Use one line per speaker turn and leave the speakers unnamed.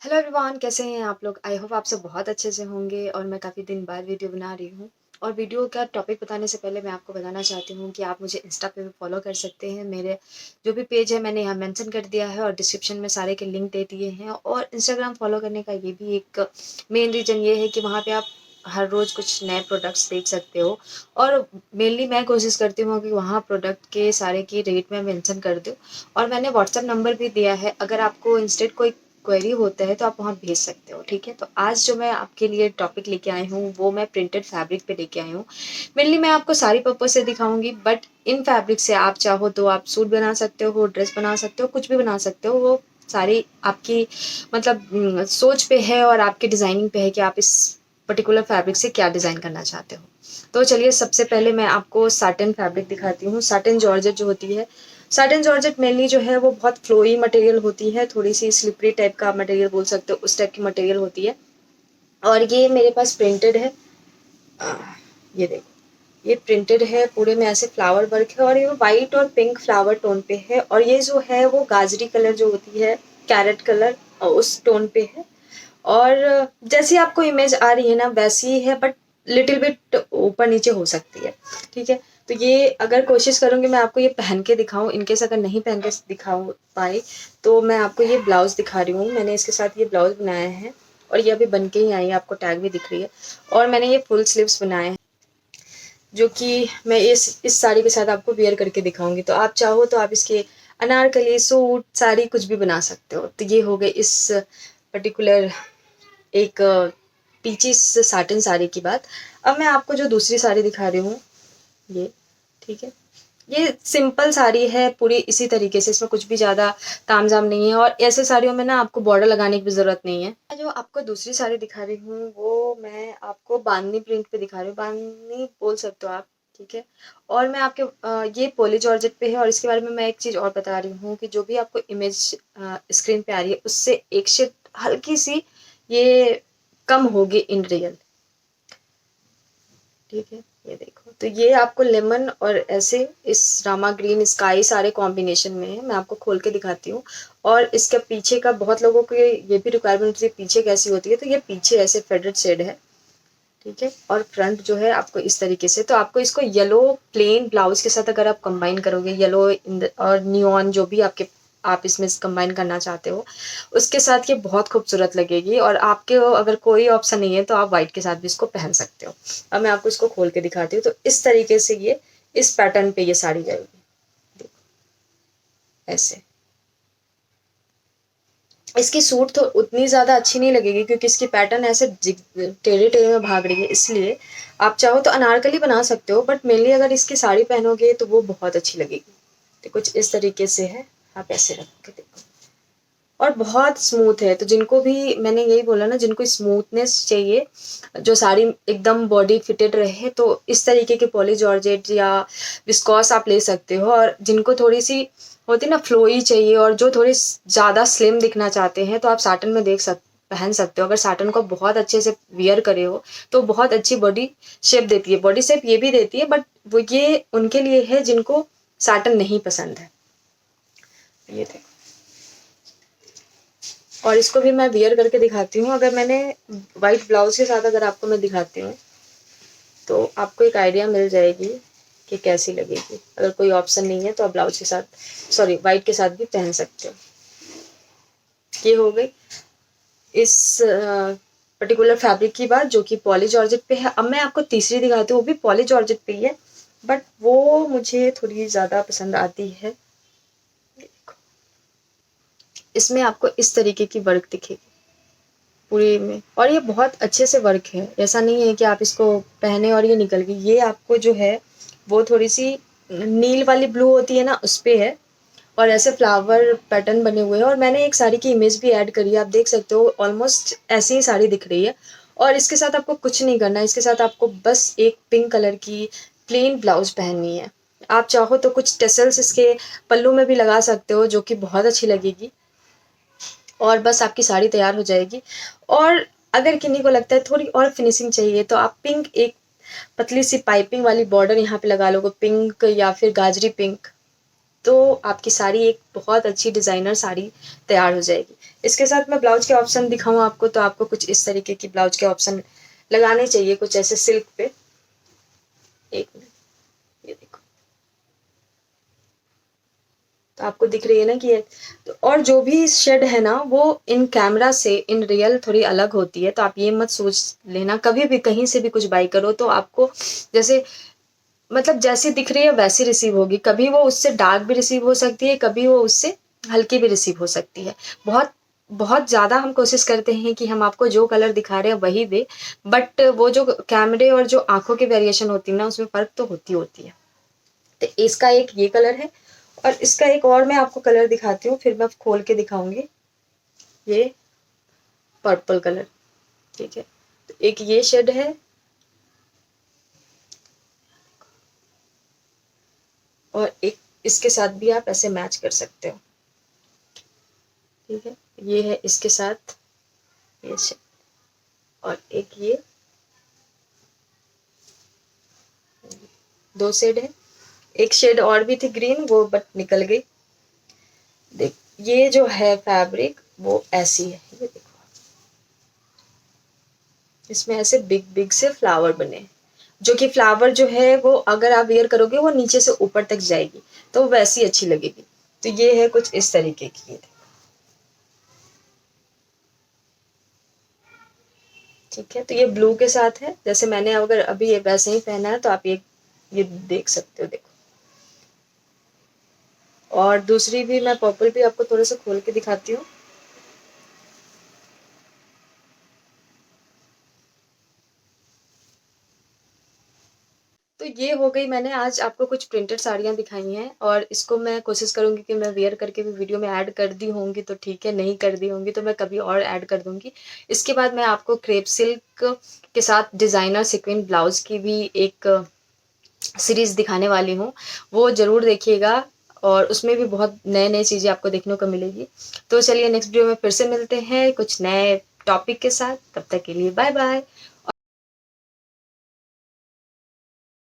Hello everyone, कैसे हैं आप लोग? आई होप आप सब बहुत अच्छे से होंगे और मैं काफ़ी दिन बाद वीडियो बना रही हूँ। और वीडियो का टॉपिक बताने से पहले मैं आपको बताना चाहती हूँ कि आप मुझे इंस्टा पे भी फॉलो कर सकते हैं। मेरे जो भी पेज है मैंने यहाँ मेंशन कर दिया है और डिस्क्रिप्शन में सारे के लिंक दे दिए हैं। और इंस्टाग्राम फॉलो करने का ये भी एक मेन रीज़न ये है कि वहाँ पे आप हर रोज़ कुछ नए प्रोडक्ट्स देख सकते हो। और मेनली मैं कोशिश करती हूँ कि वहाँ प्रोडक्ट के सारे की रेट मैं मेंशन कर दूँ। और मैंने व्हाट्सएप नंबर भी दिया है, अगर आपको इंस्टेंट कोई क्वेरी होता है तो आप वहाँ भेज सकते हो, ठीक है? तो आज जो मैं आपके लिए टॉपिक लेके आई हूँ वो मैं प्रिंटेड फैब्रिक पे लेके आई हूँ। मेनली मैं आपको सारी पर्पज से दिखाऊंगी, बट इन फैब्रिक से आप चाहो तो आप सूट बना सकते हो, ड्रेस बना सकते हो, कुछ भी बना सकते हो। वो सारी आपकी मतलब सोच पे है और आपकी डिज़ाइनिंग पे है कि आप इस पर्टिकुलर फैब्रिक से क्या डिज़ाइन करना चाहते हो। तो चलिए, सबसे पहले मैं आपको साटिन फैब्रिक दिखाती हूँ। साटिन जॉर्जेट जो होती है, साटिन जॉर्जेट मेनली जो है वो बहुत फ्लोई मटेरियल होती है, थोड़ी सी स्लिपरी टाइप का मटेरियल बोल सकते हो, उस टाइप की मटेरियल होती है। और ये मेरे पास प्रिंटेड है। आ, ये देखो, ये प्रिंटेड है, पूरे में ऐसे फ्लावर वर्क है और ये वाइट और पिंक फ्लावर टोन पे है। और ये जो है वो गाजरी कलर जो होती है, कैरेट कलर, उस टोन पे है। और जैसी आपको इमेज आ रही है ना वैसी ही है, बट लिटिल बिट ऊपर नीचे हो सकती है, ठीक है? तो ये अगर कोशिश करूंगी मैं आपको ये पहन के दिखाऊं, इनकेस अगर नहीं पहन के दिखाऊं पाई तो मैं आपको ये ब्लाउज दिखा रही हूँ। मैंने इसके साथ ये ब्लाउज बनाया है और ये अभी बन के ही आई है, आपको टैग भी दिख रही है। और मैंने ये फुल स्लीव्स बनाए हैं जो कि मैं इस साड़ी के साथ आपको वेयर करके दिखाऊंगी। तो आप चाहो तो आप इसके अनारकली, सूट, साड़ी कुछ भी बना सकते हो। तो ये हो गए इस पर्टिकुलर एक पीची साटिन साड़ी की बात। अब मैं आपको जो दूसरी साड़ी दिखा रही हूँ, ये, ठीक है? ये सिंपल साड़ी है पूरी इसी तरीके से, इसमें कुछ भी ज़्यादा तामझाम नहीं है। और ऐसे साड़ियों में ना आपको बॉर्डर लगाने की भी ज़रूरत नहीं है। मैं जो आपको दूसरी साड़ी दिखा रही हूँ वो मैं आपको बांधनी प्रिंट पे दिखा रही हूँ, बांधनी बोल सकते हो आप, ठीक है? और मैं आपके ये पोली जॉर्जेट पे है। और इसके बारे में मैं एक चीज़ और बता रही हूँ कि जो भी आपको इमेज स्क्रीन पे आ रही है उससे एक शेड हल्की सी ये कम होगी इन रियल, ठीक है? ये देखो, तो ये आपको लेमन और ऐसे इस रामा ग्रीन स्काई सारे कॉम्बिनेशन में है। मैं आपको खोल के दिखाती हूँ। और इसके पीछे का बहुत लोगों को ये भी रिक्वायरमेंट होती है पीछे कैसी होती है, तो ये पीछे ऐसे फेडेड शेड है, ठीक है? और फ्रंट जो है आपको इस तरीके से। तो आपको इसको येलो प्लेन ब्लाउज के साथ अगर आप कंबाइन करोगे, येलो और नियॉन जो भी आपके आप इसमें कंबाइन करना चाहते हो, उसके साथ ये बहुत खूबसूरत लगेगी। और आपके अगर कोई ऑप्शन नहीं है तो आप व्हाइट के साथ भी इसको पहन सकते हो। अब मैं आपको इसको खोल के दिखाती हूँ। तो इस तरीके से ये इस पैटर्न पे ये साड़ी जाएगी, देखो ऐसे। इसकी सूट तो उतनी ज़्यादा अच्छी नहीं लगेगी क्योंकि इसकी पैटर्न ऐसे टेढ़े टेढ़े में भाग रही है, इसलिए आप चाहो तो अनारकली बना सकते हो, बट मेनली अगर इसकी साड़ी पहनोगे तो वो बहुत अच्छी लगेगी। तो कुछ इस तरीके से है, आप ऐसे रख के देखो। और बहुत स्मूथ है, तो जिनको भी मैंने यही बोला ना, जिनको स्मूथनेस चाहिए, जो साड़ी एकदम बॉडी फिटेड रहे, तो इस तरीके के पॉली जॉर्जेट या विस्कॉस आप ले सकते हो। और जिनको थोड़ी सी होती ना फ्लोई चाहिए और जो थोड़ी ज़्यादा स्लिम दिखना चाहते हैं तो आप साटन में पहन सकते हो। अगर साटन को बहुत अच्छे से वियर करे हो तो बहुत अच्छी बॉडी शेप देती है, बॉडी शेप ये भी देती है, बट वो ये उनके लिए है जिनको साटन नहीं पसंद है। ये देखो, और इसको भी मैं वियर करके दिखाती हूँ। अगर मैंने वाइट ब्लाउज के साथ अगर आपको मैं दिखाती हूँ तो आपको एक आइडिया मिल जाएगी कि कैसी लगेगी। अगर कोई ऑप्शन नहीं है तो आप ब्लाउज के साथ, सॉरी, वाइट के साथ भी पहन सकते हो। ये हो गई इस पर्टिकुलर फैब्रिक की बात जो कि पॉली जॉर्जेट पे है। अब मैं आपको तीसरी दिखाती हूँ, वो भी पॉली जॉर्जेट पे ही है, बट वो मुझे थोड़ी ज़्यादा पसंद आती है। इसमें आपको इस तरीके की वर्क दिखेगी पूरी में, और ये बहुत अच्छे से वर्क है। ऐसा नहीं है कि आप इसको पहने और ये निकल गई। ये आपको जो है वो थोड़ी सी नील वाली ब्लू होती है ना, उस पे है। और ऐसे फ्लावर पैटर्न बने हुए हैं। और मैंने एक साड़ी की इमेज भी ऐड करी है, आप देख सकते हो ऑलमोस्ट ऐसी ही साड़ी दिख रही है। और इसके साथ आपको कुछ नहीं करना है, इसके साथ आपको बस एक पिंक कलर की प्लेन ब्लाउज पहननी है। आप चाहो तो कुछ टेसल्स इसके पल्लू में भी लगा सकते हो जो कि बहुत अच्छी लगेगी, और बस आपकी साड़ी तैयार हो जाएगी। और अगर किन्हीं को लगता है थोड़ी और फिनिशिंग चाहिए तो आप पिंक, एक पतली सी पाइपिंग वाली बॉर्डर यहाँ पे लगा लोगे, पिंक या फिर गाजरी पिंक, तो आपकी साड़ी एक बहुत अच्छी डिज़ाइनर साड़ी तैयार हो जाएगी। इसके साथ मैं ब्लाउज के ऑप्शन दिखाऊँ आपको, तो आपको कुछ इस तरीके की ब्लाउज के ऑप्शन लगाने चाहिए, कुछ ऐसे सिल्क पे। एक मिनट, ये देखो, तो आपको दिख रही है ना कि ये तो, और जो भी शेड है ना वो इन कैमरा से इन रियल थोड़ी अलग होती है, तो आप ये मत सोच लेना कभी भी कहीं से भी कुछ बाई करो तो आपको जैसे मतलब जैसी दिख रही है वैसी रिसीव होगी। कभी वो उससे डार्क भी रिसीव हो सकती है, कभी वो उससे हल्की भी रिसीव हो सकती है। बहुत बहुत ज़्यादा हम कोशिश करते हैं कि हम आपको जो कलर दिखा रहे हैं वही दें, बट वो जो कैमरे और जो आँखों की वेरिएशन होती है ना, उसमें फ़र्क तो होती है। तो इसका एक ये कलर है और इसका एक और मैं आपको कलर दिखाती हूँ, फिर मैं खोल के दिखाऊँगी। ये पर्पल कलर, ठीक है? तो एक ये शेड है और एक इसके साथ भी आप ऐसे मैच कर सकते हो, ठीक है? ये है इसके साथ ये शेड और एक ये 2 शेड है। एक शेड और भी थी ग्रीन, वो बट निकल गई। देख, ये जो है फैब्रिक वो ऐसी है, ये देखो। इसमें ऐसे बिग बिग से फ्लावर बने हैं, जो कि फ्लावर जो है वो अगर आप वियर करोगे वो नीचे से ऊपर तक जाएगी, तो वैसी अच्छी लगेगी। तो ये है कुछ इस तरीके की, ये देखो, ठीक है? तो ये ब्लू के साथ है, जैसे मैंने अगर अभी ये वैसे ही पहना है तो आप ये देख सकते हो, देखो। और दूसरी भी मैं पर्पल भी आपको थोड़ा सा खोल के दिखाती हूँ। तो ये हो गई, मैंने आज आपको कुछ प्रिंटेड साड़ियाँ दिखाई हैं और इसको मैं कोशिश करूँगी कि मैं वियर करके भी वीडियो में ऐड कर दी होंगी तो ठीक है, नहीं कर दी होंगी तो मैं कभी और ऐड कर दूँगी। इसके बाद मैं आपको क्रेप सिल्क के साथ डिज़ाइनर सीक्वेंस ब्लाउज़ की भी एक सीरीज़ दिखाने वाली हूँ, वो ज़रूर देखिएगा और उसमें भी बहुत नए-नए चीज़ें आपको देखने को मिलेगी। तो चलिए नेक्स्ट वीडियो में फिर से मिलते हैं कुछ नए टॉपिक के साथ, तब तक के लिए बाय-बाय।